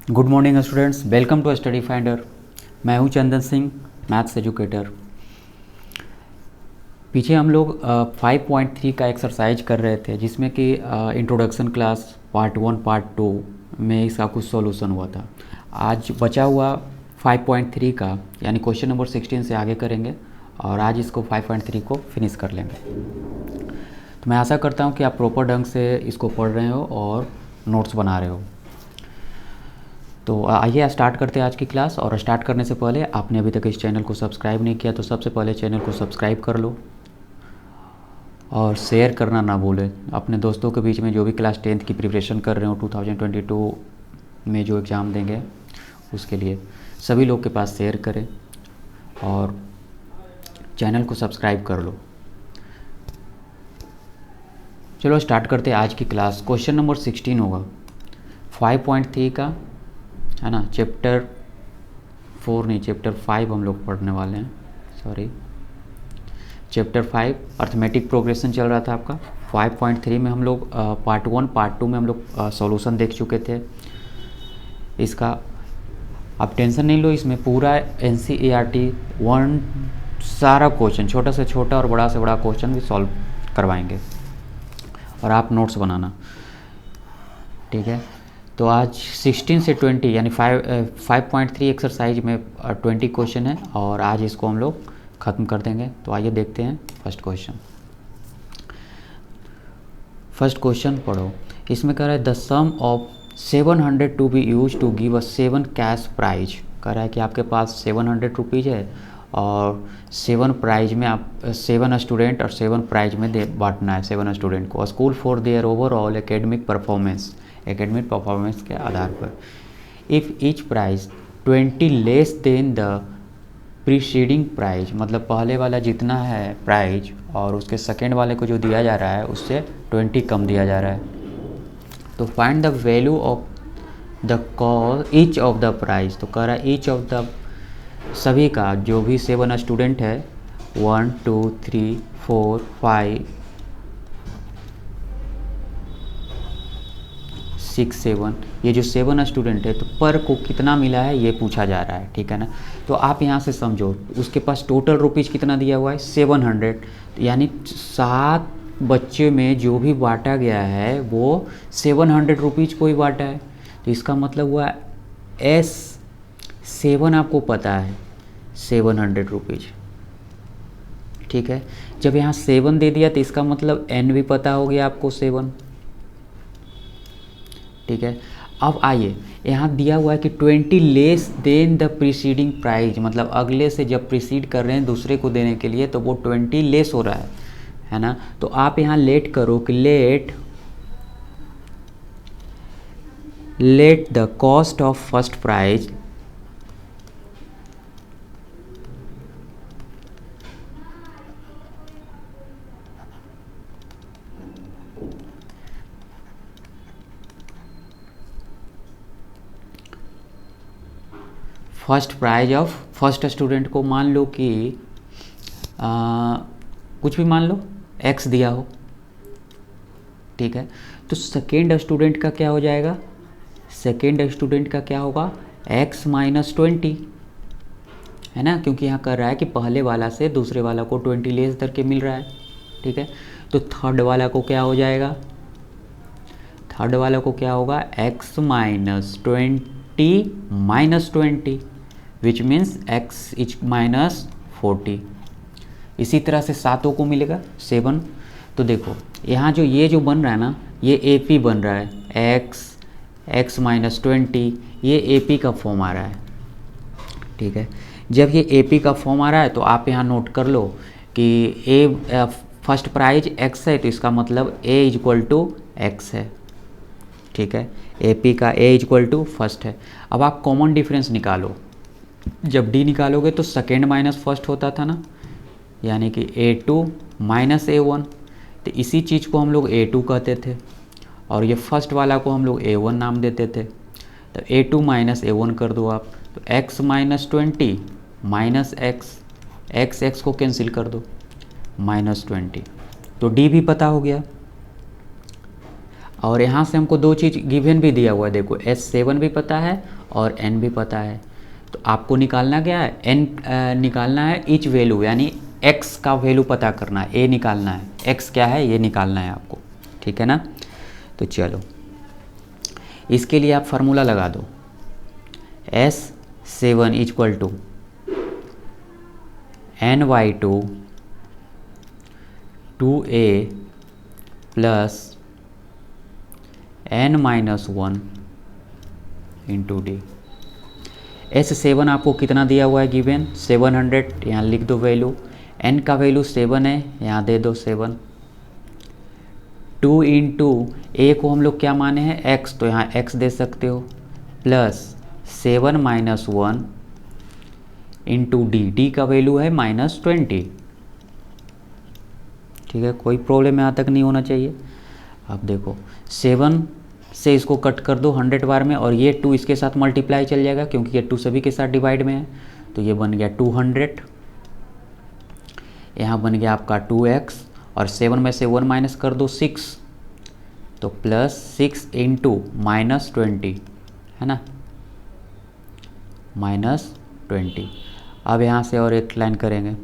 Good morning students, welcome to Study Finder. मैं हूं Chandan Singh, maths educator. पीछे हम लोग 5.3 का एक्सरसाइज कर रहे थे, जिसमें कि इंट्रोडक्शन क्लास पार्ट 1 पार्ट 2 में इसका कुछ सॉल्यूशन हुआ था। आज बचा हुआ 5.3 का यानी क्वेश्चन नंबर 16 से आगे करेंगे और आज इसको 5.3 को फिनिश कर लेंगे। तो मैं आशा करता हूं कि आप प्रॉपर ढंग से इसको पढ़ रहे हो और नोट्स बना रहे हो। तो आइए स्टार्ट करते हैं आज की क्लास। और स्टार्ट करने से पहले आपने अभी तक इस चैनल को सब्सक्राइब नहीं किया तो सबसे पहले चैनल को सब्सक्राइब कर लो और शेयर करना ना भूलें अपने दोस्तों के बीच में। जो भी क्लास 10th की प्रिपरेशन कर रहे हो 2022 में जो एग्ज़ाम देंगे उसके लिए सभी लोग के पास शेयर करें और चैनल को सब्सक्राइब कर लो। चलो स्टार्ट करते हैं आज की क्लास। क्वेश्चन नंबर 16 होगा 5.3 का, है ना। चैप्टर 4 नहीं, चैप्टर 5 हम लोग पढ़ने वाले हैं। सॉरी, चैप्टर 5 अर्थमेटिक प्रोग्रेशन चल रहा था आपका। 5.3 में हम लोग पार्ट 1 पार्ट 2 में हम लोग सॉल्यूशन देख चुके थे इसका। आप टेंशन नहीं लो, इसमें पूरा NCERT 1 सारा क्वेश्चन, छोटा से छोटा और बड़ा से बड़ा क्वेश्चन भी सॉल्व करवाएंगे और आप नोट्स बनाना, ठीक है। तो आज 16 से 20 यानी 5.3 एक्सरसाइज में 20 क्वेश्चन है और आज इसको हम लोग ख़त्म कर देंगे। तो आइए देखते हैं फर्स्ट क्वेश्चन। फर्स्ट क्वेश्चन पढ़ो। इसमें कह रहा है the sum of 700 to be use to give a 7 cash prize. कह रहा है कि आपके पास 700 रुपीज़ है और 7 प्राइज में आप 7 स्टूडेंट और 7 प्राइज में बांटना है 7 स्टूडेंट को। School for their overall academic performance के आधार पर। If each prize 20 less than the preceding prize, मतलब पहले वाला जितना है प्राइज और उसके सेकेंड वाले को जो दिया जा रहा है उससे 20 कम दिया जा रहा है। तो find the value of the cost each of the prize. तो कह रहा है ईच ऑफ द, सभी का, जो भी 7 स्टूडेंट है 1 2 3 4 5 6 7, ये जो 7 स्टूडेंट है तो पर को कितना मिला है ये पूछा जा रहा है, ठीक है ना। तो आप यहाँ से समझो उसके पास टोटल रुपीज़ कितना दिया हुआ है 700, यानी 7 बच्चे में जो भी बांटा गया है वो 700 रुपीज़ को ही बांटा है। तो इसका मतलब हुआ S7 आपको पता है 700 रुपीज़, ठीक है। जब यहाँ 7 दे दिया तो इसका मतलब N भी पता हो गया आपको 7, ठीक है। अब आइए यहाँ दिया हुआ है कि 20 less than the preceding prize, मतलब अगले से जब प्रीसीड कर रहे हैं दूसरे को देने के लिए तो वो 20 लेस हो रहा है ना। तो आप यहाँ लेट करो कि let the cost of first prize first prize of first student को मान लो कि कुछ भी मान लो x दिया हो, ठीक है। तो सेकेंड स्टूडेंट का क्या हो जाएगा, सेकेंड स्टूडेंट का क्या होगा x माइनस 20, है ना, क्योंकि यहाँ कर रहा है कि पहले वाला से दूसरे वाला को 20 लेस करके मिल रहा है, ठीक है। तो थर्ड वाला को क्या हो जाएगा, थर्ड वाला को क्या होगा x minus 20 minus 20 which means x is minus 40। इसी तरह से सातों को मिलेगा 7। तो देखो यहाँ जो बन रहा है ना ये AP बन रहा है x माइनस 20, ये AP का फॉर्म आ रहा है, ठीक है। जब ये AP का फॉर्म आ रहा है तो आप यहाँ नोट कर लो कि फर्स्ट प्राइज x है तो इसका मतलब A is equal to x है, ठीक है। AP का A is equal to first है। अब आप कॉमन डिफरेंस निकालो। जब D निकालोगे तो सेकेंड माइनस फर्स्ट होता था ना, यानी कि A2 माइनस A1। तो इसी चीज़ को हम लोग A2 कहते थे और ये फर्स्ट वाला को हम लोग A1 नाम देते थे। तो A2 माइनस A1 कर दो आप, तो x माइनस 20 माइनस x को कैंसिल कर दो माइनस 20, तो D भी पता हो गया। और यहाँ से हमको दो चीज़ गिवन भी दिया हुआ है, देखो S7 भी पता है और N भी पता है। तो आपको निकालना क्या है, N निकालना है ईच वैल्यू, यानी X का वैल्यू पता करना है, A निकालना है, X क्या है ये निकालना है आपको, ठीक है ना। तो चलो इसके लिए आप फार्मूला लगा दो, S7 equal to N/2 2A plus N-1 into D. S7 आपको कितना दिया हुआ है गिवन 700, यहाँ लिख दो वैल्यू। N का वैल्यू 7 है, यहाँ दे दो 7। 2 इंटू A को हम लोग क्या माने हैं X, तो यहाँ X दे सकते हो, प्लस 7 - 1 इंटू डी का वैल्यू है -20। ठीक है, कोई प्रॉब्लम यहाँ तक नहीं होना चाहिए। अब देखो 7 से इसको कट कर दो 100 बार में, और ये 2 इसके साथ मल्टीप्लाई चल जाएगा क्योंकि ये 2 सभी के साथ डिवाइड में है, तो ये बन गया 200। यहाँ बन गया आपका 2x, और 7 में से 1 माइनस कर दो 6, तो प्लस 6 इंटू -20 है ना, -20। अब यहाँ से और एक लाइन करेंगे,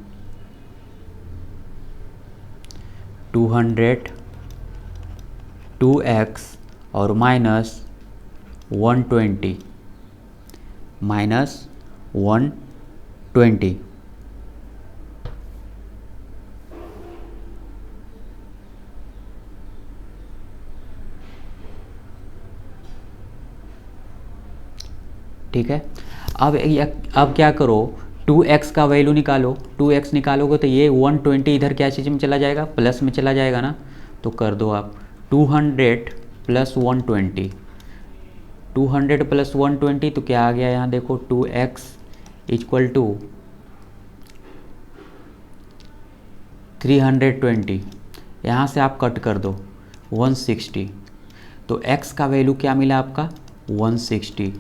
200 2x और -120 -120। ठीक है, अब क्या करो, 2x का वैल्यू निकालो। 2x निकालोगे तो ये 120 इधर क्या चीज़ में चला जाएगा, प्लस में चला जाएगा ना, तो कर दो आप 200 प्लस 120। 200 प्लस 120 तो क्या आ गया यहाँ देखो, 2x इक्वल टू 320। यहाँ से आप कट कर दो 160, तो x का वैल्यू क्या मिला आपका 160।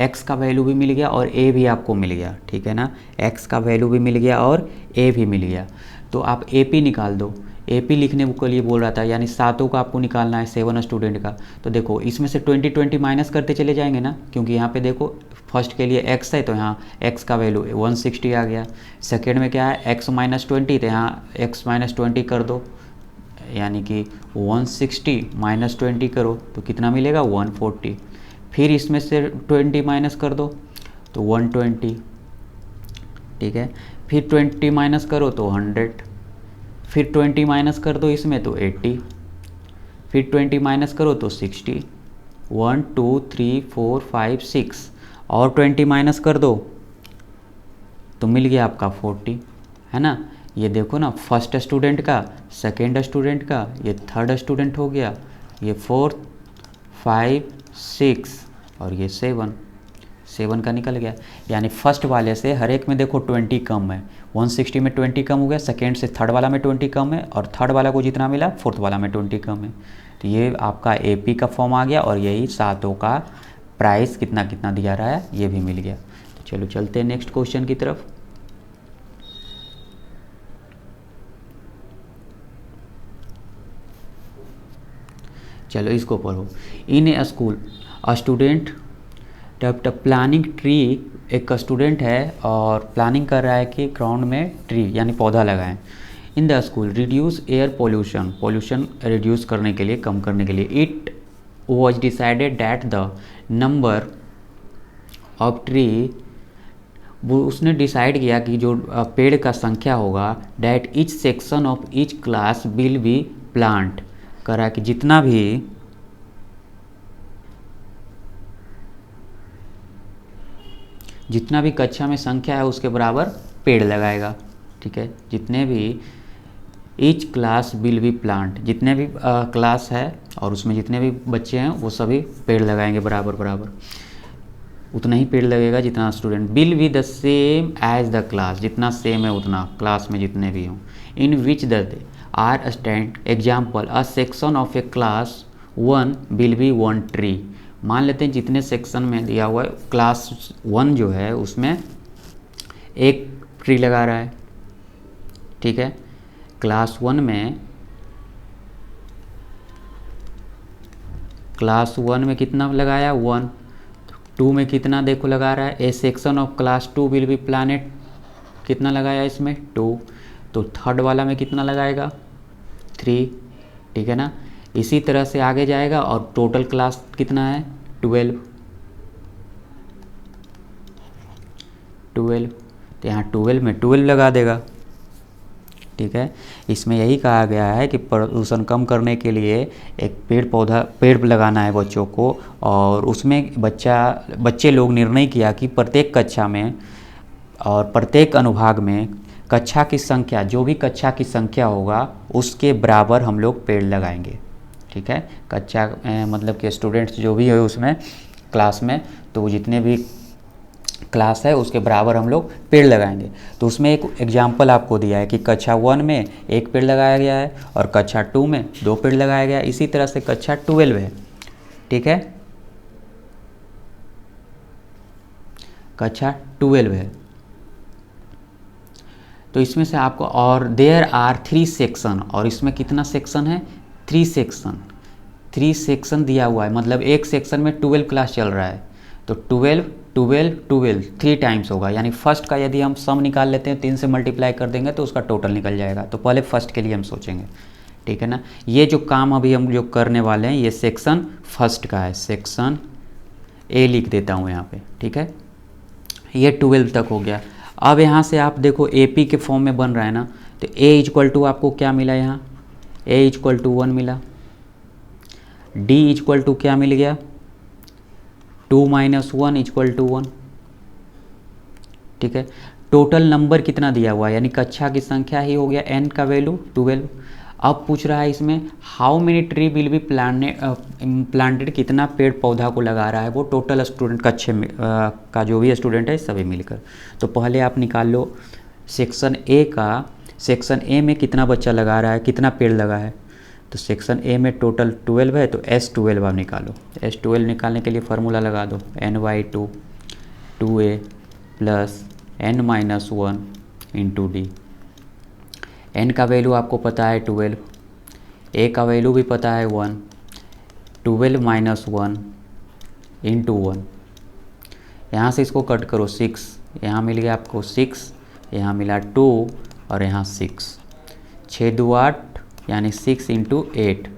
x का वैल्यू भी मिल गया और a भी आपको मिल गया, ठीक है ना, x का वैल्यू भी मिल गया और a भी मिल गया। तो आप AP निकाल दो। AP लिखने के लिए बोल रहा था, यानी सातों का आपको निकालना है 7 स्टूडेंट का। तो देखो इसमें से 20 माइनस करते चले जाएंगे ना, क्योंकि यहाँ पे देखो फर्स्ट के लिए x है तो यहाँ x का वैल्यू 160 आ गया। सेकेंड में क्या है x -20, तो यहाँ x -20 कर दो, यानी कि 160 -20 करो तो कितना मिलेगा 140। फिर इसमें से 20 माइनस कर दो तो 120, ठीक है। फिर 20 माइनस करो तो 100, फिर 20 माइनस कर दो इसमें तो 80, फिर 20 माइनस करो तो 60। 1 2 3 4 5 6 और 20 माइनस कर दो तो मिल गया आपका 40, है ना। ये देखो ना, फर्स्ट स्टूडेंट का, सेकेंड स्टूडेंट का, ये थर्ड स्टूडेंट हो गया, ये 4 5 6 और ये 7 का निकल गया। यानी फर्स्ट वाले से हर एक में देखो 20 कम है, 160 में 20 कम हो गया, सेकेंड से थर्ड वाला में 20 कम है, और थर्ड वाला को जितना मिला फोर्थ वाला में 20 कम है। तो ये आपका AP का फॉर्म आ गया, और यही सातों का प्राइस कितना कितना दिया रहा है ये भी मिल गया। तो चलो चलते हैं नेक्स्ट क्वेश्चन की तरफ। चलो इसको पढ़ो। In a school a student planning tree, एक स्टूडेंट है और प्लानिंग कर रहा है कि ग्राउंड में ट्री यानी पौधा लगाएं। In the school reduce air pollution reduce करने के लिए, कम करने के लिए, it was decided that the number of tree, वो उसने डिसाइड किया कि जो पेड़ का संख्या होगा, that each section of each class will be plant, करा कि जितना भी कक्षा में संख्या है उसके बराबर पेड़ लगाएगा, ठीक है। जितने भी each class will be plant, जितने भी क्लास है और उसमें जितने भी बच्चे हैं वो सभी पेड़ लगाएंगे बराबर बराबर, उतना ही पेड़ लगेगा जितना student. Will be the same age the class, जितना सेम है उतना क्लास में जितने भी हों। In which the are stand example, a section of a class 1 will be 1 tree. मान लेते हैं जितने सेक्शन में दिया हुआ है, क्लास 1 जो है उसमें एक ट्री लगा रहा है, ठीक है। क्लास 1 में क्लास 1 में कितना लगाया 1, 2 में कितना देखो लगा रहा है, A section of class 2 will be planet, कितना लगाया इसमें 2, तो थर्ड वाला में कितना लगाएगा 3, ठीक है ना। इसी तरह से आगे जाएगा और टोटल क्लास कितना है 12, तो यहाँ 12 में 12 लगा देगा, ठीक है। इसमें यही कहा गया है कि प्रदूषण कम करने के लिए एक पेड़ लगाना है बच्चों को, और उसमें बच्चे लोग निर्णय किया कि प्रत्येक कक्षा में और प्रत्येक अनुभाग में कक्षा की संख्या, जो भी कक्षा की संख्या होगा उसके बराबर हम लोग पेड़ लगाएंगे, ठीक है। कक्षा मतलब कि स्टूडेंट्स जो भी है उसमें क्लास में, तो वो जितने भी क्लास है उसके बराबर हम लोग पेड़ लगाएंगे। तो उसमें एक एग्जाम्पल आपको दिया है कि कक्षा 1 में 1 पेड़ लगाया गया है और कक्षा 2 में 2 पेड़ लगाया गया है। इसी तरह से कक्षा 12 है, ठीक है, कक्षा 12 है। तो इसमें से आपको, और देयर आर 3 सेक्शन, और इसमें कितना सेक्शन है 3 सेक्शन, 3 सेक्शन दिया हुआ है, मतलब एक सेक्शन में 12 क्लास चल रहा है, तो 12 12 12 3 टाइम्स होगा, यानी फर्स्ट का यदि हम सम निकाल लेते हैं 3 से मल्टीप्लाई कर देंगे तो उसका टोटल निकल जाएगा। तो पहले फर्स्ट के लिए हम सोचेंगे, ठीक है ना। ये जो काम अभी हम जो करने वाले हैं ये सेक्शन फर्स्ट का है, सेक्शन ए लिख देता हूँ यहाँ पे, ठीक है। ये 12 तक हो गया। अब यहाँ से आप देखो AP के फॉर्म में बन रहा है ना, तो A इक्वल टू आपको क्या मिला, यहाँ A इक्वल टू 1 मिला, D इक्वल टू क्या मिल गया 2 माइनस 1 इक्वल टू 1, ठीक है। टोटल नंबर कितना दिया हुआ है, यानी कक्षा की संख्या ही हो गया n का वैल्यू 12। अब पूछ रहा है इसमें how many tree will be planted, कितना पेड़ पौधा को लगा रहा है वो टोटल स्टूडेंट कक्षा में का जो भी स्टूडेंट है सभी मिलकर। तो पहले आप निकाल लो सेक्शन ए का, सेक्शन ए में कितना बच्चा लगा रहा है, कितना पेड़ लगा है, तो सेक्शन ए में टोटल 12 है, तो S12 आप निकालो। S12 निकालने के लिए फार्मूला लगा दो n/2 2a plus n-1 into D. n का वैल्यू आपको पता है 12, a का वैल्यू भी पता है 1, 12 माइनस 1 इंटू 1, यहाँ से इसको कट करो 6, यहाँ मिल गया आपको 6, यहाँ मिला 2 और यहाँ 6, 6 2 8 यानी 6 इंटू 8,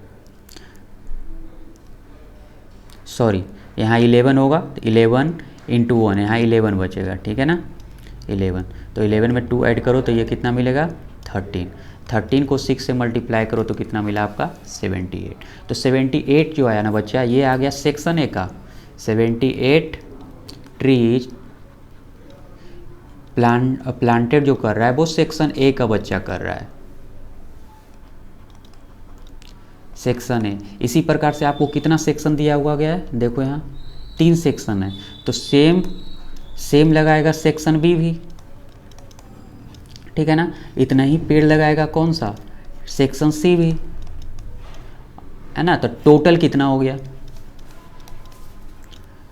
सॉरी यहाँ 11 होगा, तो 11 इंटू 1, यहाँ 11 बचेगा, ठीक है ना 11। तो 11 में 2 ऐड करो तो ये कितना मिलेगा 13, 13 को 6 से मल्टीप्लाई करो तो कितना मिला आपका 78। तो 78 जो आया ना बच्चा, ये आ गया सेक्शन ए का, 78 ट्रीज प्लांटेड जो कर रहा है वो सेक्शन ए का बच्चा कर रहा है, सेक्शन ए। इसी प्रकार से आपको कितना सेक्शन दिया हुआ गया है, देखो यहाँ 3 सेक्शन है, तो सेम लगाएगा सेक्शन बी भी, ठीक है ना। इतना ही पेड़ लगाएगा कौन सा, सेक्शन सी भी, है ना। तो टोटल कितना हो गया,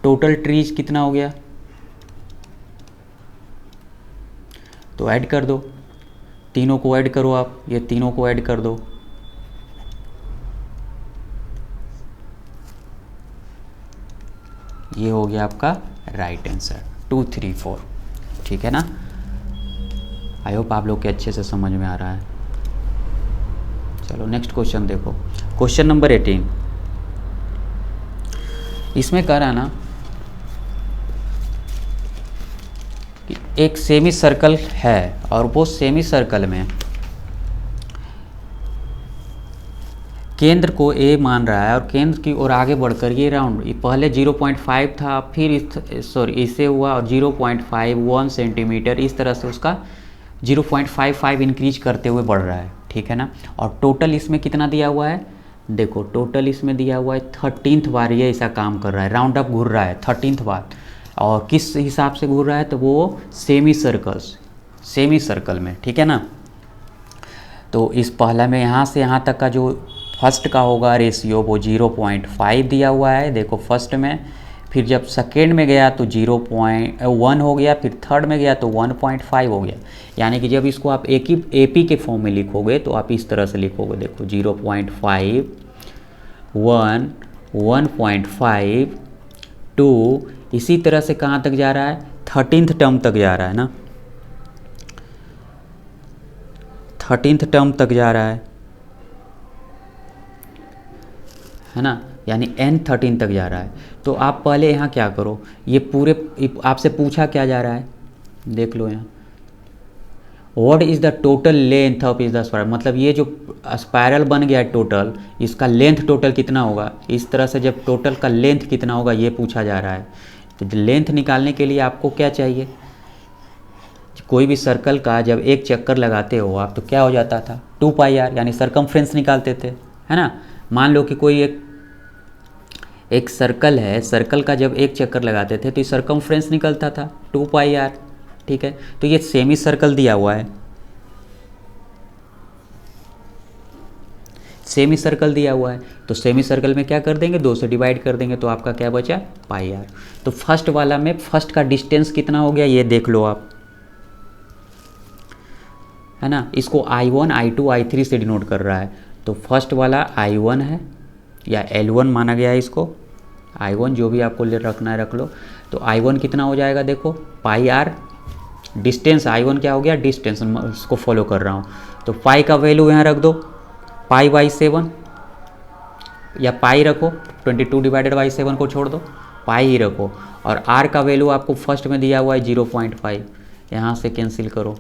टोटल ट्रीज कितना हो गया, तो ऐड कर दो, तीनों को ऐड करो आप, ये तीनों को ऐड कर दो, ये हो गया आपका राइट आंसर 2 3 4, ठीक है ना। आई होप आप लोग के अच्छे से समझ में आ रहा है। चलो नेक्स्ट क्वेश्चन देखो, क्वेश्चन नंबर 18। इसमें कह रहा है ना कि एक सेमी सर्कल है और वो सेमी सर्कल में केंद्र को A मान रहा है और केंद्र की ओर आगे बढ़कर ये राउंड, पहले 0.5 था, फिर इसे हुआ और 0.51 सेंटीमीटर, इस तरह से उसका 0.55 इंक्रीज करते हुए बढ़ रहा है, ठीक है ना। और टोटल इसमें कितना दिया हुआ है, देखो टोटल इसमें दिया हुआ है 13th बार ये ऐसा काम कर रहा है, राउंड अप घूर रहा है 13th बार। और किस हिसाब से घूर रहा है, तो वो सेमी सर्कल में, ठीक है ना। तो इस पहला में यहाँ से यहाँ तक का जो फर्स्ट का होगा रेशियो वो 0.5 दिया हुआ है, देखो फर्स्ट में, फिर जब सेकेंड में गया तो 0.1 हो गया, फिर थर्ड में गया तो 1.5 हो गया। यानी कि जब इसको आप AP के फॉर्म में लिखोगे तो आप इस तरह से लिखोगे, देखो 0.5 1 1.5 टू इसी तरह से कहाँ तक जा रहा है, 13th टर्म तक जा रहा है ना, 13th टर्म तक जा रहा है ना, यानी n13 तक जा रहा है। तो आप पहले यहाँ क्या करो, ये पूरे आपसे पूछा क्या जा रहा है, देख लो यहाँ, what is the total length of is the spiral, मतलब ये जो स्पायरल बन गया है टोटल, इसका लेंथ टोटल कितना होगा, इस तरह से जब टोटल का लेंथ कितना होगा ये पूछा जा रहा है। तो लेंथ निकालने के लिए आपको क्या चाहिए, कोई भी सर्कल का जब एक चक्कर लगाते हो आप तो क्या हो जाता था, 2πr, यानी सरकमफ्रेंस निकालते थे, है ना। मान लो कि कोई एक सर्कल है, सर्कल का जब एक चक्कर लगाते थे तो ये सरकमफ्रेंस निकलता था 2πr, ठीक है। तो ये सेमी सर्कल दिया हुआ है, सेमी सर्कल दिया हुआ है, तो सेमी सर्कल में क्या कर देंगे, 2 से डिवाइड कर देंगे, तो आपका क्या बचा, πr। तो फर्स्ट वाला में फर्स्ट का डिस्टेंस कितना हो गया ये देख लो आप, है ना। इसको I1 I2 I3 से डिनोट कर रहा है, तो फर्स्ट वाला I1 है या L1 माना गया है इसको, I1 जो भी आपको ले रखना है रख लो। तो I1 कितना हो जाएगा, देखो πr, डिस्टेंस I1 क्या हो गया, डिस्टेंस, इसको फॉलो कर रहा हूँ। तो पाई का वैल्यू यहाँ रख दो, π/7 या पाई रखो, 22/7 को छोड़ दो, पाई ही रखो। और r का वैल्यू आपको फर्स्ट में दिया हुआ है 0.5, यहाँ से कैंसिल करो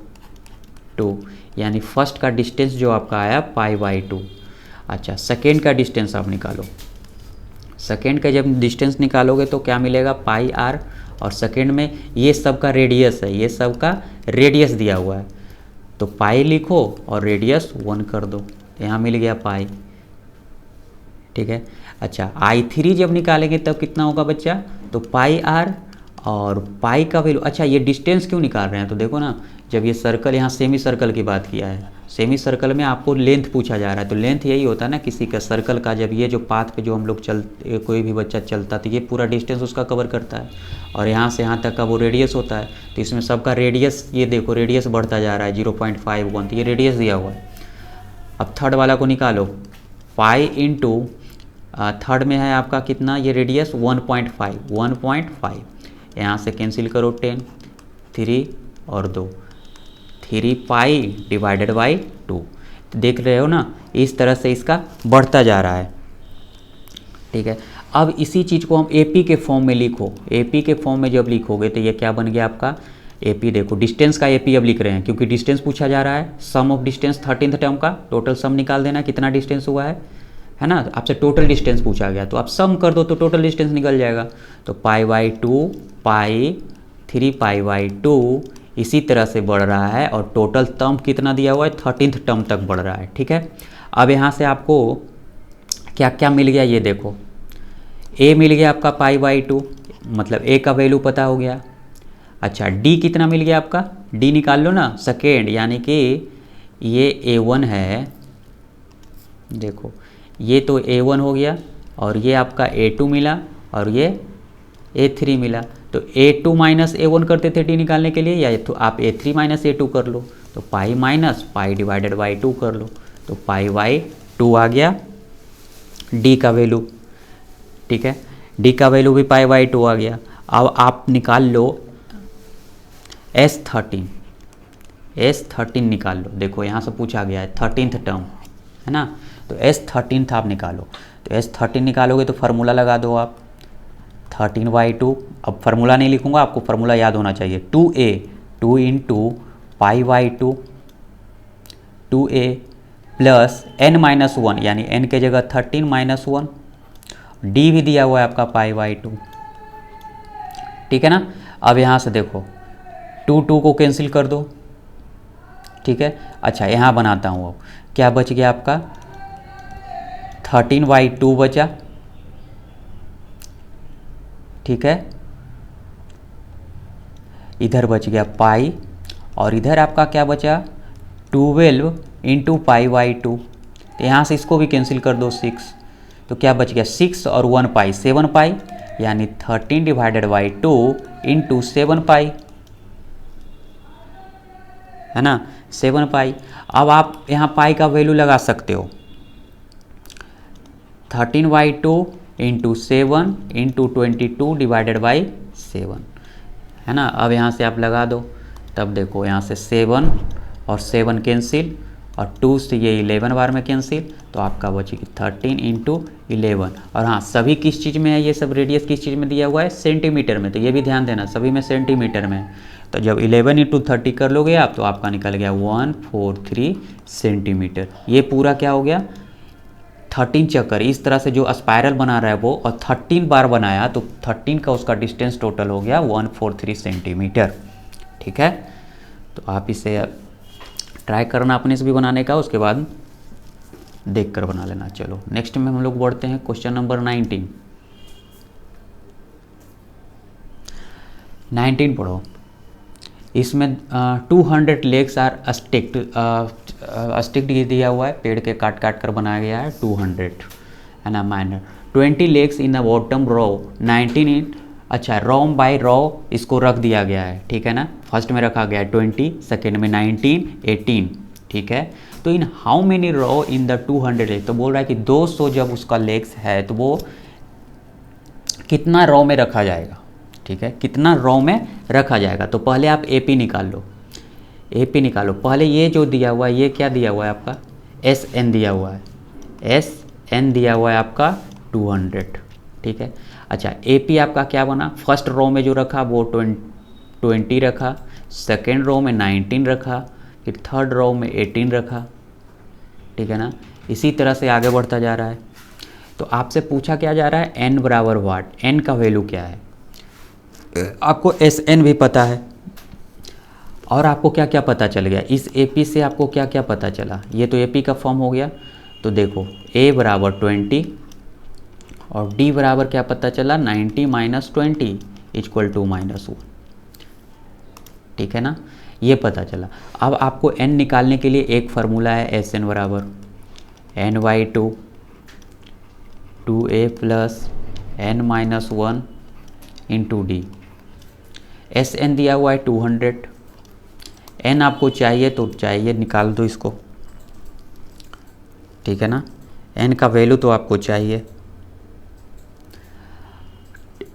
2, यानी फर्स्ट का डिस्टेंस जो आपका आया π/2। अच्छा, सेकेंड का डिस्टेंस आप निकालो, सेकेंड का जब डिस्टेंस निकालोगे तो क्या मिलेगा, πr, और सेकेंड में ये सब का रेडियस है, ये सब का रेडियस दिया हुआ है, तो पाई लिखो और रेडियस 1 कर दो, यहाँ मिल गया पाई, ठीक है। अच्छा, I3 जब निकालेंगे तब कितना होगा बच्चा, तो πr और पाई का वैल्यू, अच्छा ये डिस्टेंस क्यों निकाल रहे हैं, तो देखो ना, जब ये सर्कल, यहाँ सेमी सर्कल की बात किया है, सेमी सर्कल में आपको लेंथ पूछा जा रहा है, तो लेंथ यही होता है ना किसी का सर्कल का, जब ये जो पाथ पे जो हम लोग कोई भी बच्चा चलता तो ये पूरा डिस्टेंस उसका कवर करता है, और यहाँ से यहाँ तक का वो रेडियस होता है, तो इसमें सबका रेडियस, ये देखो रेडियस बढ़ता जा रहा है 0.51, तो ये रेडियस दिया हुआ है। अब थर्ड वाला को निकालो, पाई इंटू थर्ड में है आपका कितना, ये रेडियस 1.5, यहाँ से कैंसिल करो 10, 3 और 2, 3π/2, देख रहे हो ना, इस तरह से इसका बढ़ता जा रहा है, ठीक है। अब इसी चीज़ को हम AP के फॉर्म में लिखो, AP के फॉर्म में जब लिखोगे तो ये क्या बन गया आपका AP, देखो डिस्टेंस का AP अब लिख रहे हैं क्योंकि डिस्टेंस पूछा जा रहा है, सम ऑफ डिस्टेंस 13th टर्म का टोटल सम निकाल देना, कितना डिस्टेंस हुआ है ना, आपसे टोटल डिस्टेंस पूछा गया, तो आप सम कर दो तो टोटल डिस्टेंस निकल जाएगा, तो π/2 पाई 3π/2 इसी तरह से बढ़ रहा है, और टोटल टर्म कितना दिया हुआ है, 13th टर्म तक बढ़ रहा है, ठीक है। अब यहाँ से आपको क्या क्या मिल गया ये देखो, A मिल गया आपका π/2, मतलब A का वैल्यू पता हो गया। अच्छा, D कितना मिल गया आपका, D निकाल लो ना, सेकेंड, यानी कि ये A1 है, देखो ये तो A1 हो गया, और ये आपका A2 मिला, और ये A3 मिला, तो A2 माइनस A1 करते थे D निकालने के लिए, या तो आप A3 माइनस A2 कर लो, तो पाई माइनस π/2 कर लो, तो π/2 आ गया D का वैल्यू, ठीक है। D का वैल्यू भी π/2 आ गया। अब आप निकाल लो S13 निकाल लो, देखो यहाँ से पूछा गया है 13th टर्म, है ना, तो S13 आप निकालो, तो S13 निकालोगे तो फार्मूला लगा दो आप, 13/2, अब फार्मूला नहीं लिखूंगा, आपको फार्मूला याद होना चाहिए, 2a 2 into π/2 2a plus n-1, यानी n के जगह 13 - 1, d भी दिया हुआ है आपका π/2, ठीक है ना। अब यहाँ से देखो 2 को कैंसिल कर दो, ठीक है। अच्छा, यहाँ बनाता हूँ, अब क्या बच गया आपका, 13/2 बचा, ठीक है, इधर बच गया पाई, और इधर आपका क्या बचा 12 इंटू π/2, तो यहाँ से इसको भी कैंसिल कर दो 6, तो क्या बच गया 6 और 1 पाई 7 पाई, यानी 13/2 इंटू 7 पाई, है ना, 7 पाई। अब आप यहाँ पाई का वैल्यू लगा सकते हो, 13/2 इंटू 7 इंटू 22 डिवाइडेड बाई 7, है ना। अब यहाँ से आप लगा दो, तब देखो यहाँ से 7 और 7 कैंसिल, और 2 से ये 11 बार में कैंसिल, तो आपका बचेगी 13 इंटू 11। और हाँ, सभी किस चीज़ में है, ये सब रेडियस किस चीज़ में दिया हुआ है, सेंटीमीटर में, तो ये भी ध्यान देना, सभी में सेंटीमीटर में। तो जब 11 इंटू 30 कर लोगे आप, तो आपका निकल गया 143 सेंटीमीटर। ये पूरा क्या हो गया, 13 चक्कर इस तरह से जो स्पायरल बना रहा है वो, और 13 बार बनाया, तो 13 का उसका डिस्टेंस टोटल हो गया 143 सेंटीमीटर। ठीक है, तो आप इसे ट्राई करना अपने से भी बनाने का, उसके बाद देख कर बना लेना। चलो नेक्स्ट में हम लोग बढ़ते हैं क्वेश्चन नंबर 19 पढ़ो। इसमें 200 लेग्स आर स्टिक्ड दिया हुआ है, पेड़ के काट काट कर बनाया गया है 200, है ना। Manner 20 logs in the bottom row, 19 in, अच्छा रो बाय रो इसको रख दिया गया है, ठीक है ना। फर्स्ट में रखा गया है 20, सेकेंड में 19, 18, ठीक है। तो in how many row in the 200 log, तो बोल रहा है कि 200 जब उसका लेग्स है तो वो कितना रो में रखा जाएगा, ठीक है, कितना रो में रखा जाएगा। तो पहले आप AP निकाल लो, AP निकालो। पहले ये जो दिया हुआ है, ये क्या दिया हुआ है आपका, SN दिया हुआ है, SN दिया हुआ है आपका 200, ठीक है। अच्छा AP आपका क्या बना, फर्स्ट रो में जो रखा वो 20 रखा, सेकेंड रो में 19 रखा, फिर थर्ड रो में 18 रखा, ठीक है ना। इसी तरह से आगे बढ़ता जा रहा है। तो आपसे पूछा क्या जा रहा है, N बराबर वाट, N का वैल्यू क्या है, आपको SN भी पता है, और आपको क्या क्या पता चल गया इस AP से, आपको क्या क्या पता चला, ये तो AP का फॉर्म हो गया। तो देखो A बराबर 20 और D बराबर क्या पता चला, 90 माइनस 20 इक्वल टू -1, ठीक है ना, ये पता चला। अब आपको N निकालने के लिए एक फार्मूला है, SN बराबर N/2 2A plus N-1 into D। SN दिया हुआ है 200, N आपको चाहिए तो चाहिए, निकाल दो इसको, ठीक है ना। N का वैल्यू तो आपको चाहिए,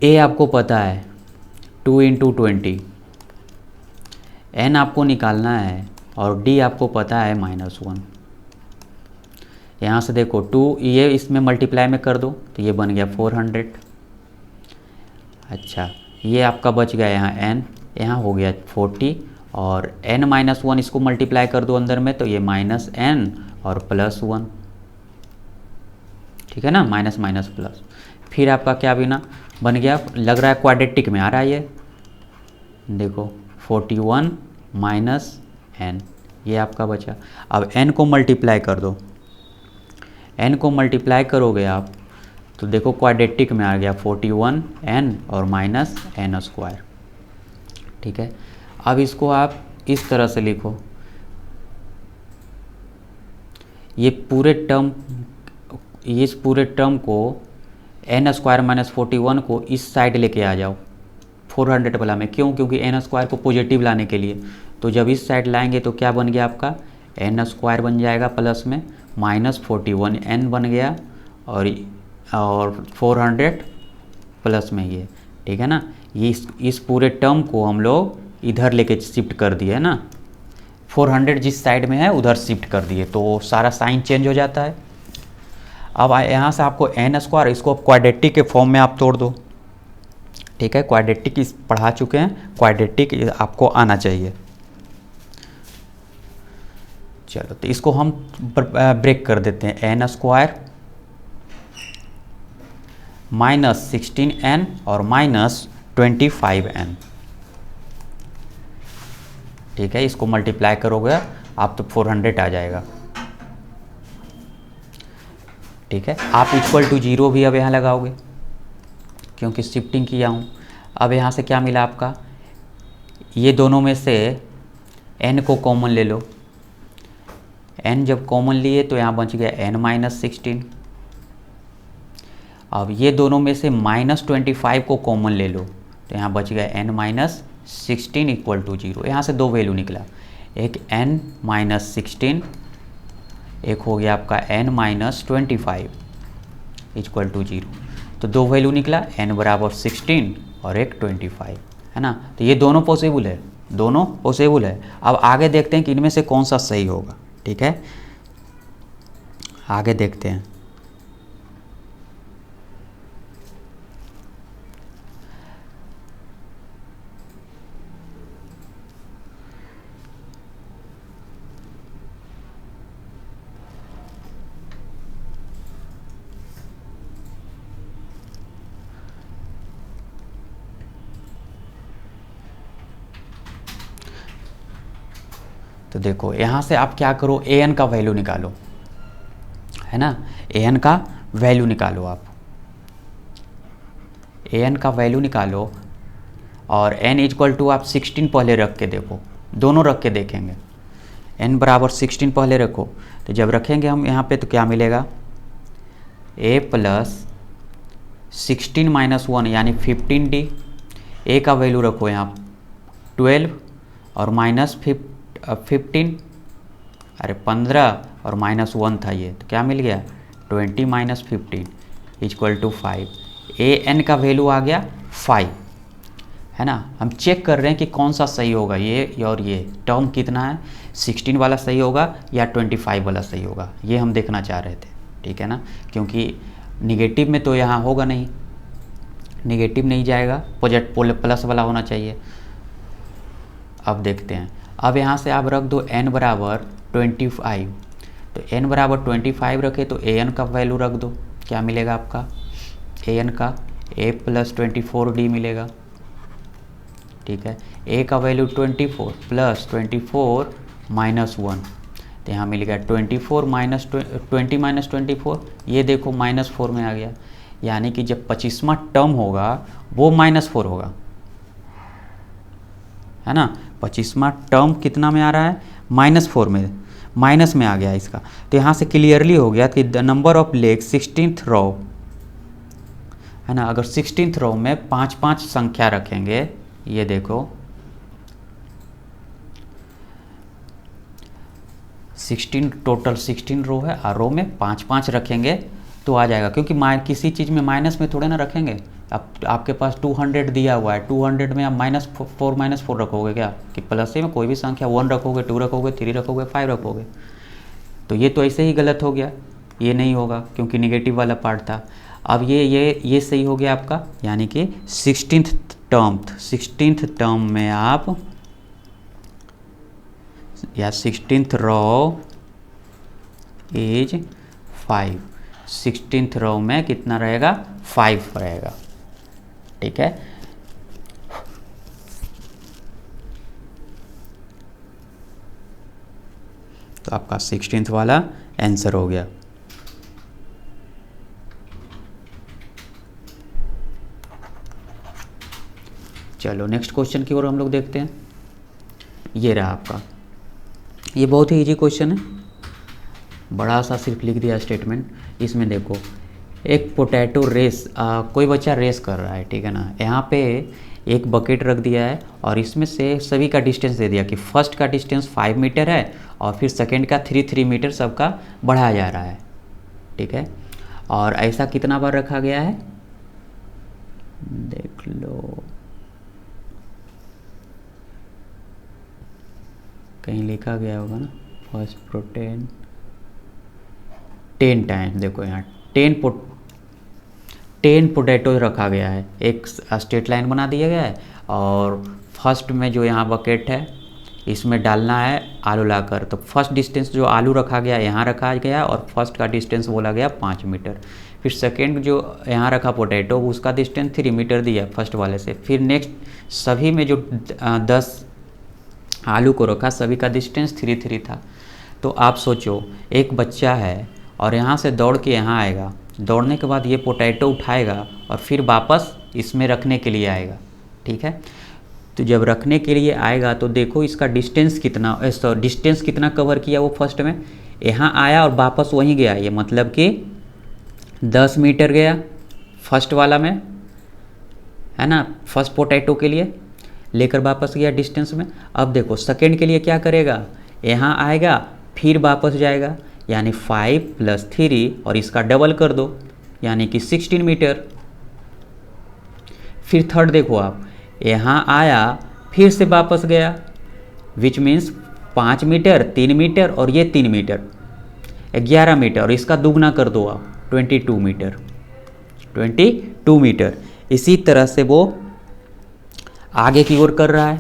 A आपको पता है 2 इंटू 20, N आपको निकालना है, और D आपको पता है -1। यहाँ से देखो 2 ये इसमें मल्टीप्लाई में कर दो तो ये बन गया 400। अच्छा ये आपका बच गया यहाँ N, यहाँ हो गया 40, और N-1 इसको मल्टीप्लाई कर दो अंदर में, तो ये -N और +1, ठीक है ना, माइनस माइनस प्लस। फिर आपका क्या बन गया, लग रहा है क्वाड्रेटिक में आ रहा है ये, देखो 41 माइनस N, ये आपका बचा। अब N को मल्टीप्लाई कर दो, N को मल्टीप्लाई करोगे आप तो देखो क्वाड्रेटिक में आ गया 41N और -N², ठीक है। अब इसको आप इस तरह से लिखो, इस पूरे टर्म को N² -41 को इस साइड लेके आ जाओ 400 वाला में, क्यों, क्योंकि N² को पॉजिटिव लाने के लिए। तो जब इस साइड लाएंगे तो क्या बन गया आपका, N² बन जाएगा प्लस में -41N बन गया, और 400 प्लस में ये, ठीक है ना। ये इस पूरे टर्म को हम लोग इधर लेके शिफ्ट कर दिए ना, 400 जिस साइड में है उधर शिफ्ट कर दिए, तो सारा साइन चेंज हो जाता है। अब यहाँ से आपको N², इसको क्वाड्रेटिक के फॉर्म में आप तोड़ दो, ठीक है। क्वाड्रेटिक इस पढ़ा चुके हैं, क्वाड्रेटिक आपको आना चाहिए। चलो तो इसको हम ब्रेक कर देते हैं, N² -16N और -25N, ठीक है। इसको मल्टीप्लाई करोगे आप तो 400 आ जाएगा, ठीक है। आप इक्वल टू 0 भी अब यहाँ लगाओगे क्योंकि शिफ्टिंग किया हूँ। अब यहाँ से क्या मिला आपका, ये दोनों में से N को कॉमन ले लो, N जब कॉमन लिए तो यहाँ बच गया N-16। अब ये दोनों में से -25 को कॉमन ले लो तो यहाँ बच गया N-16 इक्वल टू 0। यहाँ से दो वैल्यू निकला, एक N-16, एक हो गया आपका N-25 इक्वल टू 0। तो दो वैल्यू निकला, n बराबर 16 और एक 25, है ना। तो ये दोनों पॉसिबल है, दोनों पॉसिबल है। अब आगे देखते हैं कि इनमें से कौन सा सही होगा, ठीक है, आगे देखते हैं। तो देखो यहाँ से आप क्या करो, ए एन का वैल्यू निकालो, है ना, ए एन का वैल्यू निकालो आप, ए एन का वैल्यू निकालो और n इक्वल टू आप 16 पहले रख के देखो, दोनों रख के देखेंगे। n बराबर 16 पहले रखो, तो जब रखेंगे हम यहाँ पे तो क्या मिलेगा, a प्लस 16 माइनस 1 यानी 15d, a का वैल्यू रखो यहाँ 12 और माइनस 15, अरे 15 और माइनस 1 था ये, तो क्या मिल गया 20 minus 15 equal to 5। A N का वैल्यू आ गया 5, है ना। हम चेक कर रहे हैं कि कौन सा सही होगा, ये और ये टर्म कितना है, 16 वाला सही होगा या 25 वाला सही होगा, ये हम देखना चाह रहे थे, ठीक है ना, क्योंकि निगेटिव में तो यहाँ होगा नहीं, निगेटिव नहीं जाएगा, प्लस वाला होना चाहिए। अब देखते हैं, अब यहाँ से आप रख दो n बराबर 25, तो n बराबर 25 रखे तो ए एन का वैल्यू रख दो, क्या मिलेगा आपका, ए एन का a प्लस 24d मिलेगा, ठीक है। a का वैल्यू 24 प्लस 24 माइनस 1, तो यहाँ मिल गया 24 माइनस 20 माइनस 24, ये देखो -4 में आ गया, यानी कि जब 25वां टर्म होगा वो -4 होगा, है ना। 25वां टर्म कितना में आ रहा है, -4 में, माइनस में आ गया इसका। तो यहाँ से क्लियरली हो गया कि the number of leg 16th रो, है ना। अगर 16th रो में 5-5 संख्या रखेंगे, ये देखो 16 टोटल 16 रो है और रो में 5-5 रखेंगे तो आ जाएगा, क्योंकि किसी चीज़ में माइनस में थोड़े ना रखेंगे। अब आपके पास 200 दिया हुआ है, 200 में आप -4 रखोगे क्या, कि प्लस में कोई भी संख्या 1 रखोगे, 2 रखोगे, 3 रखोगे, 5 रखोगे, तो ये तो ऐसे ही गलत हो गया, ये नहीं होगा क्योंकि निगेटिव वाला पार्ट था। अब ये सही हो गया आपका, यानी कि 16th टर्म में आप या 16th रो इज 5, 16th रो में कितना रहेगा, 5 रहेगा, ठीक है। तो आपका 16th वाला आंसर हो गया। चलो नेक्स्ट क्वेश्चन की ओर हम लोग देखते हैं। ये रहा आपका, ये बहुत ही इजी क्वेश्चन है, बड़ा सा सिर्फ लिख दिया स्टेटमेंट। इसमें देखो एक पोटैटो रेस, कोई बच्चा रेस कर रहा है, ठीक है ना। यहाँ पे एक बकेट रख दिया है और इसमें से सभी का डिस्टेंस दे दिया कि फर्स्ट का डिस्टेंस 5 मीटर है और फिर सेकंड का 3 मीटर सबका बढ़ाया जा रहा है, ठीक है। और ऐसा कितना बार रखा गया है, देख लो, कहीं लिखा गया होगा ना, फर्स्ट प्रोटेन 10 टाइम, देखो यहाँ 10 पोटैटो रखा गया है, एक स्ट्रेट लाइन बना दिया गया है और फर्स्ट में जो यहाँ बकेट है इसमें डालना है आलू लाकर। तो फर्स्ट डिस्टेंस जो आलू रखा गया यहाँ रखा गया और फर्स्ट का डिस्टेंस बोला गया 5 मीटर। फिर सेकेंड जो यहाँ रखा पोटैटो उसका डिस्टेंस 3 मीटर दिया फर्स्ट वाले से। फिर नेक्स्ट सभी में जो 10 आलू को रखा सभी का डिस्टेंस 3 था। तो आप सोचो एक बच्चा है और यहाँ से दौड़ के यहाँ आएगा, दौड़ने के बाद ये पोटैटो उठाएगा और फिर वापस इसमें रखने के लिए आएगा, ठीक है। तो जब रखने के लिए आएगा तो देखो इसका डिस्टेंस कितना, डिस्टेंस कितना कवर किया वो फर्स्ट में, यहाँ आया और वापस वहीं गया, ये मतलब कि 10 मीटर गया फर्स्ट वाला में, है ना, फर्स्ट पोटैटो के लिए लेकर वापस गया डिस्टेंस में। अब देखो सेकेंड के लिए क्या करेगा, यहाँ आएगा फिर वापस जाएगा, यानी 5 + 3 और इसका डबल कर दो यानी कि 16 मीटर, फिर थर्ड देखो आप, यहाँ आया फिर से वापस गया, विच मीन्स 5 मीटर, 3 मीटर और ये 3 मीटर, 11 मीटर, और इसका दुगना कर दो आप 22 मीटर, 22 मीटर। इसी तरह से वो आगे की ओर कर रहा है,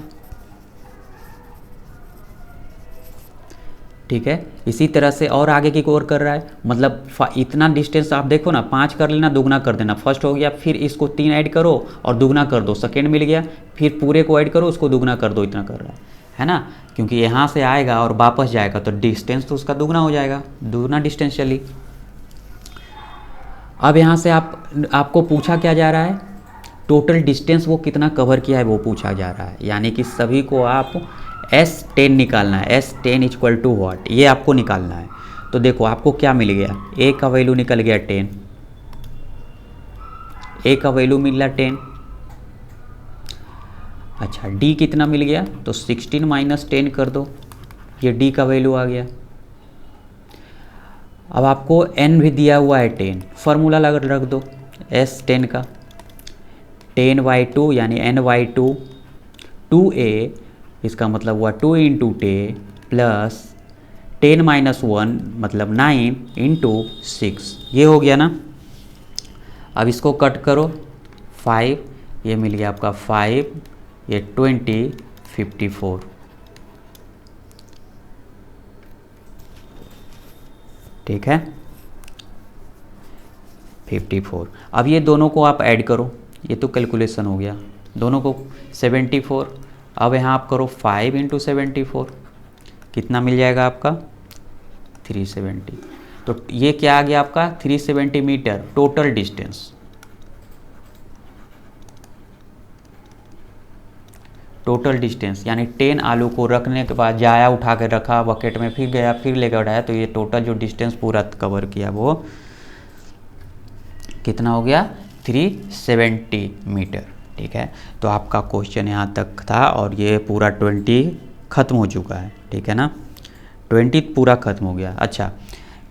ठीक है, इसी तरह से और आगे की ओर कर रहा है। मतलब इतना डिस्टेंस आप देखो ना, 5 कर लेना, दुगना कर देना, फर्स्ट हो गया, फिर इसको 3 ऐड करो और दुगना कर दो, सेकेंड मिल गया, फिर पूरे को ऐड करो, उसको दुगना कर दो, इतना कर रहा है ना, क्योंकि यहाँ से आएगा और वापस जाएगा तो डिस्टेंस तो उसका दुगना हो जाएगा, दुगना डिस्टेंस चली। अब यहाँ से आपको पूछा क्या जा रहा है, टोटल डिस्टेंस वो कितना कवर किया है वो पूछा जा रहा है, यानी कि सभी को आप S10 निकालना है, S10 इक्वल टू व्हाट, ये आपको निकालना है। तो देखो आपको क्या मिल गया, A का वैल्यू निकल गया 10, A का वैल्यू मिला 10। अच्छा D कितना मिल गया, तो 16 माइनस 10 कर दो, ये D का वैल्यू आ गया। अब आपको N भी दिया हुआ है 10, फार्मूला लगा रख दो S10 का, 10/2 यानी N/2, 2A, इसका मतलब हुआ 2 इंटू 10 प्लस 10 माइनस 1 मतलब 9 इंटू 6, ये हो गया ना। अब इसको कट करो, 5, ये मिल गया आपका 5, ये 20, 54, ठीक है, 54। अब ये दोनों को आप ऐड करो, ये तो कैलकुलेशन हो गया, दोनों को 74। अब यहाँ आप करो 5 इंटू 74, कितना मिल जाएगा आपका 370। तो ये क्या आ गया आपका 370 metre total distance. Total distance यानी 10 आलू को रखने के बाद जाया, उठा के रखा बकेट में, फिर गया, फिर लेकर उठाया, तो ये टोटल जो डिस्टेंस पूरा कवर किया वो कितना हो गया 370 मीटर, ठीक है। तो आपका क्वेश्चन यहाँ तक था और ये पूरा 20 ख़त्म हो चुका है, ठीक है ना, 20 पूरा ख़त्म हो गया। अच्छा,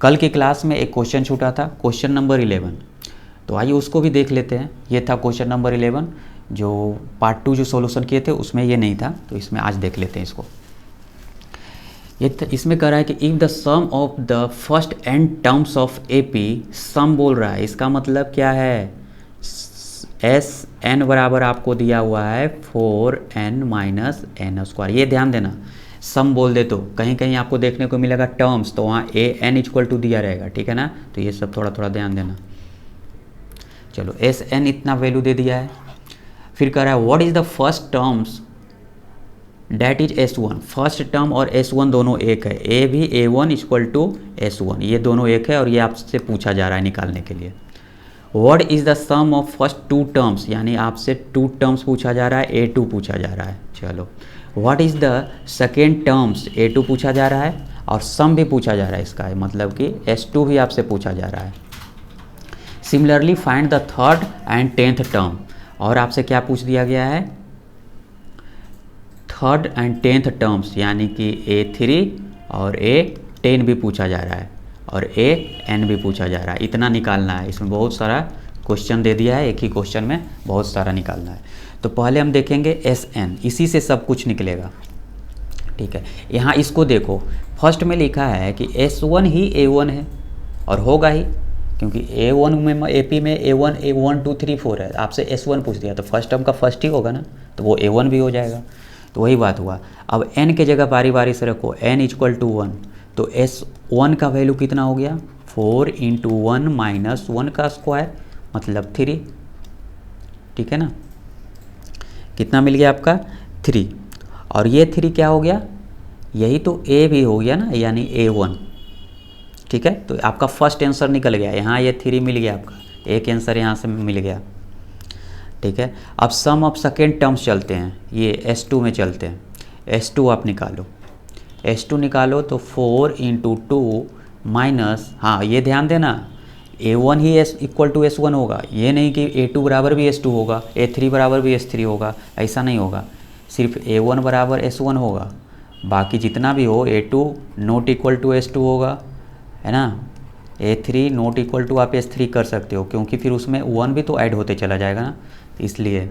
कल की क्लास में एक क्वेश्चन छूटा था, क्वेश्चन नंबर 11, तो आइए उसको भी देख लेते हैं। ये था क्वेश्चन नंबर 11, जो पार्ट 2 जो सॉल्यूशन किए थे उसमें ये नहीं था, तो इसमें आज देख लेते हैं इसको। इसमें कह रहा है कि if the sum of the first n terms of AP, sum बोल रहा है, इसका मतलब क्या है, Sn बराबर आपको दिया हुआ है 4n माइनस n स्क्वायर। ये ध्यान देना, सम बोल दे तो कहीं कहीं आपको देखने को मिलेगा टर्म्स, तो वहाँ an इक्वल टू दिया रहेगा, ठीक है ना, तो ये सब थोड़ा थोड़ा ध्यान देना। चलो Sn इतना वैल्यू दे दिया है, फिर कह रहा है what is the first terms that is S1, first term और S1 दोनों एक है, A भी A1 इक्वल टू S1, ये दोनों एक है और ये आपसे पूछा जा रहा है निकालने के लिए। What is the sum of first 2 terms, यानी आपसे 2 टर्म्स पूछा जा रहा है, A2 पूछा जा रहा है। चलो what is the second terms, A2 पूछा जा रहा है और सम भी पूछा जा रहा है, इसका है मतलब कि S2 भी आपसे पूछा जा रहा है। Similarly find the third and 10th term, और आपसे क्या पूछ दिया गया है, थर्ड एंड 10th टर्म्स, यानी कि A3 और A10 भी पूछा जा रहा है और AN भी पूछा जा रहा है, इतना निकालना है। इसमें बहुत सारा क्वेश्चन दे दिया है, एक ही क्वेश्चन में बहुत सारा निकालना है। तो पहले हम देखेंगे SN, इसी से सब कुछ निकलेगा, ठीक है। यहाँ इसको देखो, फर्स्ट में लिखा है कि S1 ही A1 है और होगा ही, क्योंकि A1 में AP में A1 1 2 3 4 है, आपसे S1 पूछ दिया तो फर्स्ट टर्म का फर्स्ट ही होगा ना, तो वो A1 भी हो जाएगा। तो वही बात हुआ। अब n के जगह बारी बारी से रखो, n इक्वल टू 1, तो S1 का वैल्यू कितना हो गया 4 इंटू 1 माइनस 1 का स्क्वायर मतलब 3, ठीक है ना, कितना मिल गया आपका 3, और ये 3 क्या हो गया, यही तो A भी हो गया ना, यानी A1, ठीक है। तो आपका फर्स्ट आंसर निकल गया, यहाँ ये 3 मिल गया आपका, एक आंसर यहाँ से मिल गया, ठीक है। अब सम ऑफ सेकेंड टर्म्स चलते हैं, ये S2 में चलते हैं, S2 आप निकालो, S2 निकालो तो 4 इंटू 2 माइनस, हाँ ये ध्यान देना, A1 he equal to S1 होगा, ये नहीं कि A2 बराबर भी S2 होगा, A3 बराबर भी S3 होगा, ऐसा नहीं होगा, सिर्फ A1 बराबर S1 होगा, बाकी जितना भी हो A2 not equal to S2 होगा, है ना, A3 नॉट इक्वल टू आप S3 कर सकते हो, क्योंकि फिर उसमें 1 भी तो ऐड होते चला जाएगा ना, इसलिए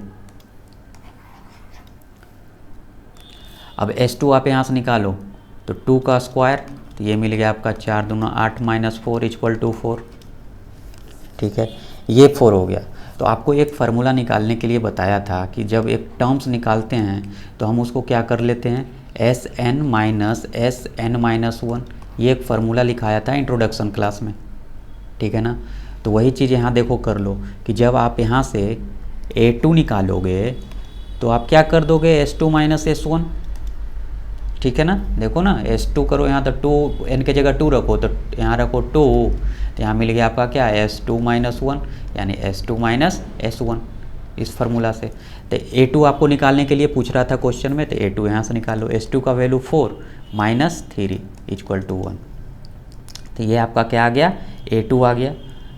अब S2 आप यहाँ से निकालो तो 2 का स्क्वायर, तो ये मिल गया आपका 4 दूना 8 माइनस 4 इक्वल टू 4। ठीक है, ये 4 हो गया। तो आपको एक फार्मूला निकालने के लिए बताया था कि जब एक टर्म्स निकालते हैं तो हम उसको क्या कर लेते हैं, Sn माइनस Sn-1, ये एक फार्मूला लिखाया था इंट्रोडक्शन क्लास में। ठीक है ना, तो वही चीज़ यहाँ देखो कर लो कि जब आप यहाँ से A2 निकालोगे तो आप क्या कर दोगे, S2 माइनस S1। ठीक है ना, देखो ना S2 करो यहाँ तो 2 n के जगह 2 रखो, तो यहाँ रखो 2, तो यहाँ मिल गया आपका क्या, S2 माइनस 1, यानी S2 माइनस S1 इस फार्मूला से। तो A2 आपको निकालने के लिए पूछ रहा था क्वेश्चन में, तो A2 यहाँ से निकाल लो। S2 का वैल्यू 4 माइनस 3 इक्वल टू 1, तो ये आपका क्या आ गया, A2 आ गया।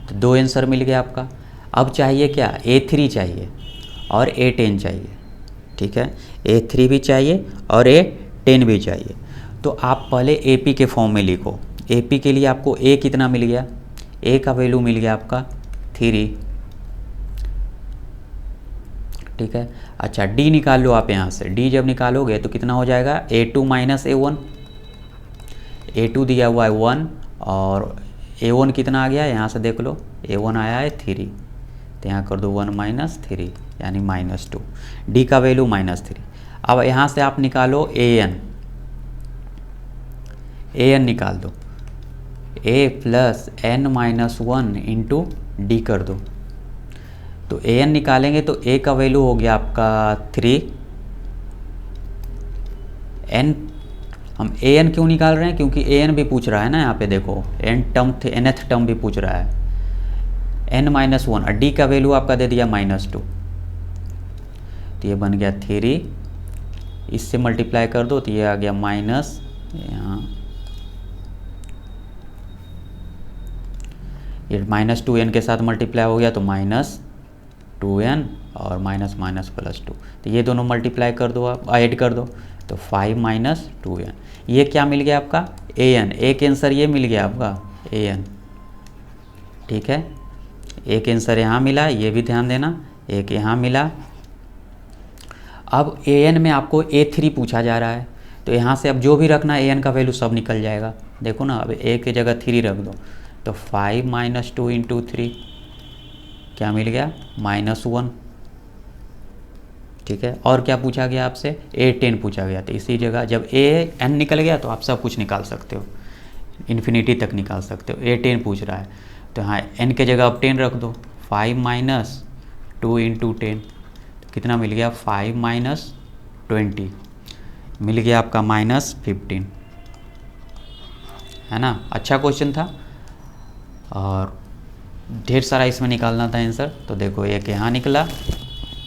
तो 2 आंसर मिल गया आपका। अब चाहिए क्या, A3 चाहिए और A10 चाहिए। ठीक है, A3 भी चाहिए और A10 भी चाहिए। तो आप पहले AP के फॉर्म में लिखो। AP के लिए आपको A कितना मिल गया, A का वैल्यू मिल गया आपका 3। ठीक है, अच्छा D निकाल लो आप यहाँ से। D जब निकालोगे तो कितना हो जाएगा, A2 माइनस A1। A2 दिया हुआ है 1 और A1 कितना आ गया, यहाँ से देख लो A1 आया है 3, तो यहाँ कर दो 1 माइनस 3 यानी -2। D का वैल्यू -3। अब यहाँ से आप निकालो AN निकाल दो, A plus n-1 into D कर दो। तो AN निकालेंगे तो A का वैल्यू हो गया आपका 3। n हम AN क्यों निकाल रहे हैं, क्योंकि AN भी पूछ रहा है ना यहाँ पे, देखो nth टर्म भी पूछ रहा है, n-1 और D का वैल्यू आपका दे दिया -2, तो ये बन गया 3। इससे मल्टीप्लाई कर दो तो ये आ गया माइनस, यहाँ ये -2n के साथ मल्टीप्लाई हो गया तो -2n और माइनस माइनस +2, तो ये दोनों मल्टीप्लाई कर दो, आप ऐड कर दो तो 5 - 2n। ये क्या मिल गया आपका, AN। एक आंसर ये मिल गया आपका AN। ठीक है, एक आंसर यहाँ मिला, ये भी ध्यान देना, एक यहाँ मिला। अब AN में आपको A3 पूछा जा रहा है, तो यहाँ से अब जो भी रखना AN का वैल्यू सब निकल जाएगा। देखो ना, अब A की जगह 3 रख दो, तो 5 - 2 इंटू 3 क्या मिल गया, -1। ठीक है, और क्या पूछा गया आपसे, A10 पूछा गया, तो इसी जगह जब AN निकल गया तो आप सब कुछ निकाल सकते हो, इन्फिनिटी तक निकाल सकते हो। A10 पूछ रहा है तो हाँ n के जगह अब 10 रख दो, 5 - 2 इंटू 10 कितना मिल गया, 5 - 20 मिल गया आपका -15, है ना। अच्छा क्वेश्चन था और ढेर सारा इसमें निकालना था आंसर। तो देखो एक यहाँ निकला,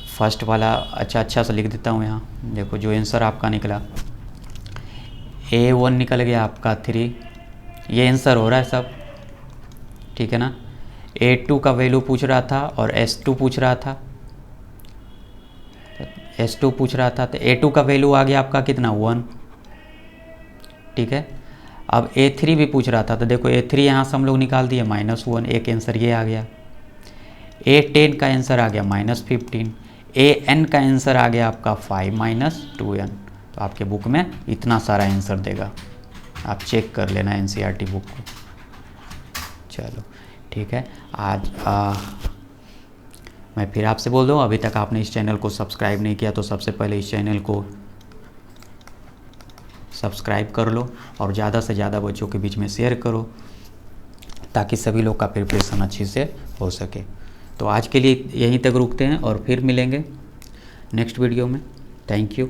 फर्स्ट वाला अच्छा सा लिख देता हूँ यहाँ, देखो जो आंसर आपका निकला, A1 निकल गया आपका 3, ये आंसर हो रहा है सब। ठीक है ना, A2 का वैल्यू पूछ रहा था और S2 पूछ रहा था, S2 पूछ रहा था, तो A2 का वैल्यू आ गया आपका कितना, 1। ठीक है, अब A3 भी पूछ रहा था, तो देखो A3 यहाँ से हम लोग निकाल दिए -1, एक आंसर ये आ गया। A10 का आंसर आ गया -15, AN का आंसर आ गया आपका 5 - 2n। तो आपके बुक में इतना सारा आंसर देगा, आप चेक कर लेना NCERT बुक को। चलो ठीक है, आज मैं फिर आपसे बोल दूँ, अभी तक आपने इस चैनल को सब्सक्राइब नहीं किया तो सबसे पहले इस चैनल को सब्सक्राइब कर लो और ज़्यादा से ज़्यादा बच्चों के बीच में शेयर करो, ताकि सभी लोग का प्रिपरेशन अच्छी से हो सके। तो आज के लिए यहीं तक रुकते हैं और फिर मिलेंगे नेक्स्ट वीडियो में। Thank you.